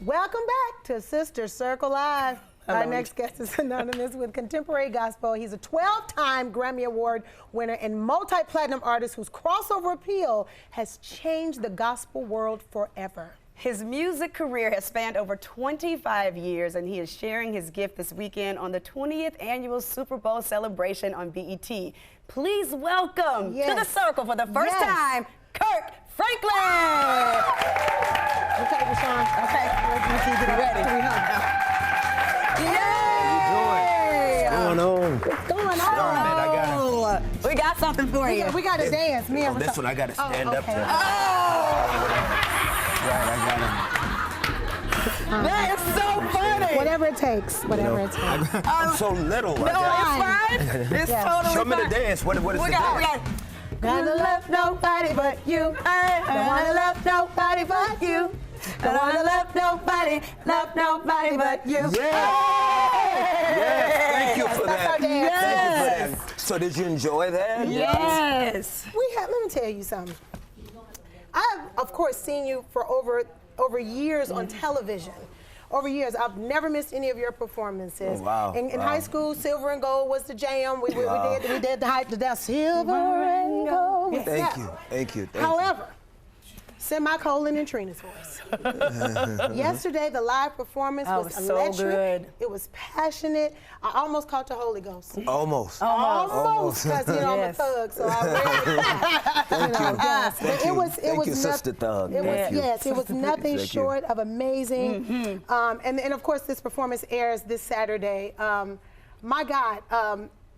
Welcome back to Sister Circle Live. Our next guest is synonymous with contemporary gospel. He's a 12-time Grammy Award winner and multi-platinum artist whose crossover appeal has changed the gospel world forever. His music career has spanned over 25 years, and he is sharing his gift this weekend on the 20th annual Super Bowl celebration on BET. Please welcome to the circle for the first time, Kirk Franklin. Okay, Rashawn. Okay. Get ready. Yay! What's going on? What's going on? We got something for you. We got to dance. Me and This one I got to stand up to. Right, I got him. That is so funny. Whatever it takes. Whatever it takes. I'm so little. No, it's fine. It's totally Show me fine. the dance. What is the dance? Gonna love nobody but you. I don't wanna love nobody but you. Don't wanna love nobody but you. Yes, thank you for that. Yes. So did you enjoy that? Yes. Let me tell you something. I've, of course, seen you for over years on television. Over years, I've never missed any of your performances. Oh, wow. In high school, silver and gold was the jam. We did the silver and gold. Thank you. However, semicolon and Trina's voice. Yesterday, the live performance was electric. So good. It was passionate. I almost caught the Holy Ghost. Almost. Almost, because I'm a thug, so I really Thank you, Sister Thug. It was nothing short of amazing. And of course, this performance airs this Saturday. My God.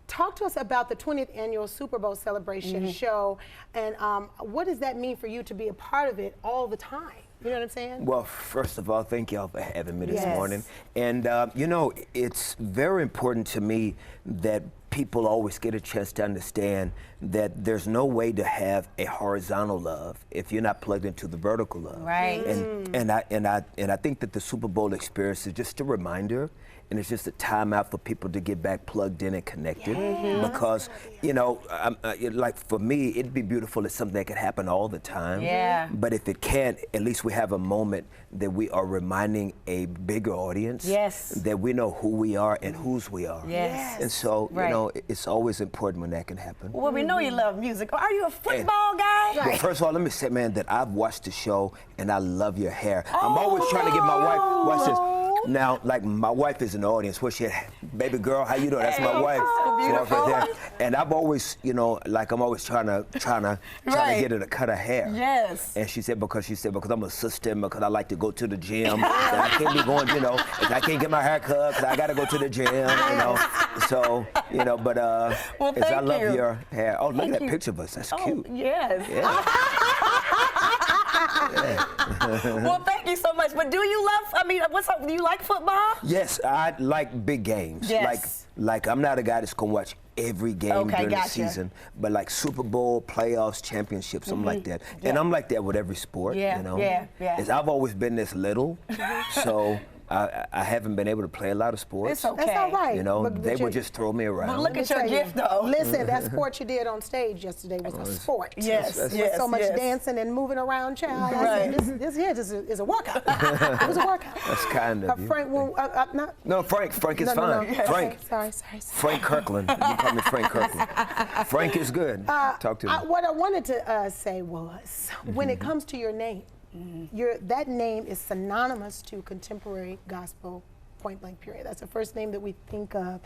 Talk to us about the 20th annual Super Bowl celebration show, and what does that mean for you to be a part of it all the time? You know what I'm saying? Well, first of all, thank y'all for having me this morning. And, you know, it's very important to me that people always get a chance to understand that there's no way to have a horizontal love if you're not plugged into the vertical love. Right. And I think that the Super Bowl experience is just a reminder, and it's just a time out for people to get back plugged in and connected. Because, you know, like for me, it'd be beautiful if something that could happen all the time. Yeah. But if it can't, at least we have a moment that we are reminding a bigger audience that we know who we are and whose we are. Yes. And so, you know, it's always important when that can happen. Well, we know you love music. Are you a football guy? Well, first of all, let me say, man, that I've watched the show and I love your hair. I'm always trying to get my wife, watch this. Now, like, my wife is in the audience. What's she, baby girl, how you doing? That's my wife. Beautiful. Right there. And I've always, you know, like, I'm always trying to get her to cut her hair. Yes. And she said because I'm a sister and because I like to go to the gym. And I can't be going, you know, and I can't get my hair cut because I got to go to the gym, you know. So, you know, but well, I love your hair. Oh, look at that picture of us. That's cute. Yes. Yeah. Well, thank you so much. But do you love, do you like football? Yes, I like big games. Yes. Like I'm not a guy that's gonna watch every game during the season, but like Super Bowl, playoffs, championships, something like that. And I'm like that with every sport, you know. As I've always been this little, so I haven't been able to play a lot of sports. It's okay. That's all right. You know, they would just throw me around. But look at your gift, though. Listen, that sport you did on stage yesterday was a sport. Yes, With so much dancing and moving around, child. Right. This is a workout. It was a workout. That's kind of you. Frank, No, Frank is no, fine. no. Frank. Sorry. Frank Kirkland. You call me Frank Kirkland. Frank is good. Talk to me. What I wanted to say was, when it comes to your name, that name is synonymous to contemporary gospel, point blank period. That's the first name that we think of.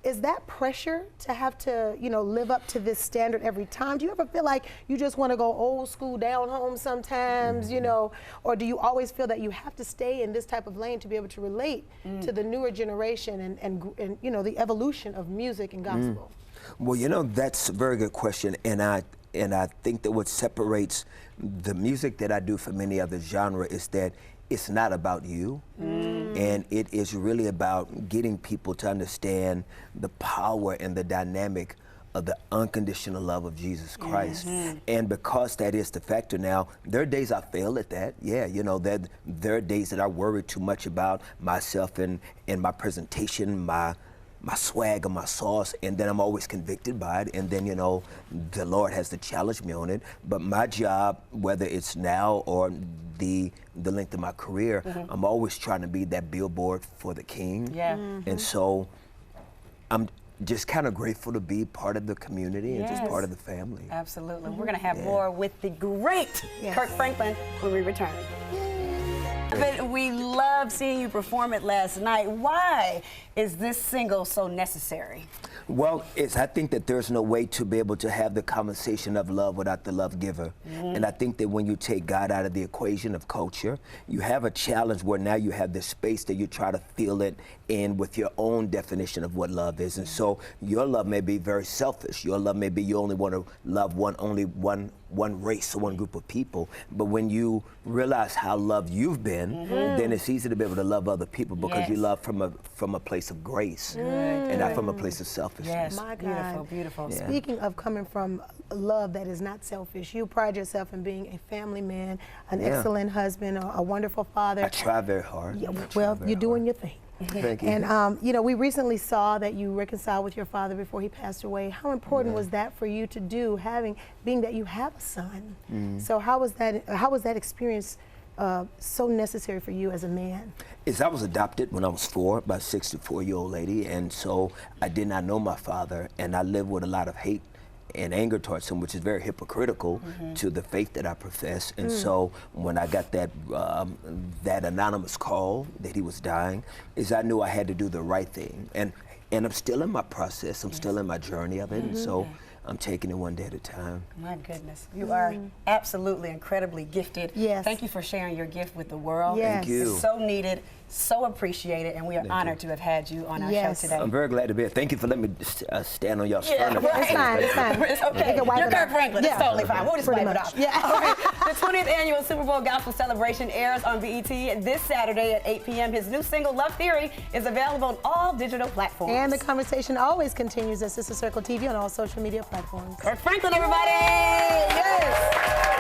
Is that pressure to have to, you know, live up to this standard every time? Do you ever feel like you just want to go old school down home sometimes, you know, or do you always feel that you have to stay in this type of lane to be able to relate to the newer generation and you know, the evolution of music and gospel? Well, you know, that's a very good question, and I think that what separates the music that I do from any other genre is that it's not about you, and it is really about getting people to understand the power and the dynamic of the unconditional love of Jesus Christ. And because that is the factor now, there are days I fail at that. Yeah, you know, there are days that I worry too much about myself and my presentation, my swag or my sauce, and then I'm always convicted by it, and then, you know, the Lord has to challenge me on it. But my job, whether it's now or the length of my career, I'm always trying to be that billboard for the King. Yeah. And so I'm just kind of grateful to be part of the community and just part of the family. Absolutely. We're going to have more with the great Kirk Franklin when we return. But we loved seeing you perform it last night. Why is this single so necessary? Well, I think that there's no way to be able to have the conversation of love without the love giver. And I think that when you take God out of the equation of culture, you have a challenge where now you have this space that you try to fill it in with your own definition of what love is. And so your love may be very selfish. Your love may be you only want to love only one race or one group of people. But when you realize how loved you've been, then it's easy to be able to love other people because you love from a place of grace and not from a place of selfishness. Yes, My beautiful, God. beautiful. Yeah. Speaking of coming from love that is not selfish, you pride yourself in being a family man, an excellent husband, a wonderful father. I try very hard. Yeah, well, you're doing your thing. Thank you. And, you know, we recently saw that you reconciled with your father before he passed away. How important was that for you to do, being that you have a son? So how was that experience so necessary for you as a man? I was adopted when I was 4 by a 64-year-old lady, and so I did not know my father, and I lived with a lot of hate and anger towards him, which is very hypocritical to the faith that I profess. And so when I got that anonymous call that he was dying, I knew I had to do the right thing. And I'm still in my process. I'm still in my journey of it. And so I'm taking it one day at a time. My goodness. You are absolutely incredibly gifted. Yes. Thank you for sharing your gift with the world. Yes. Thank you. It's so needed, so appreciated, and we are honored to have had you on our show today. I'm very glad to be here. Thank you for letting me stand on y'all's Yeah, furniture. It's fine, it's fine. It's okay. You can wipe You're it Kirk off. Franklin. Yeah. It's totally fine. We'll just Pretty wipe it much. off. Yeah. Okay. The 20th annual Super Bowl Gospel Celebration airs on BET this Saturday at 8 p.m. His new single, Love Theory, is available on all digital platforms. And the conversation always continues at Sister Circle TV on all social media platforms. Kirk Franklin, everybody! Yes!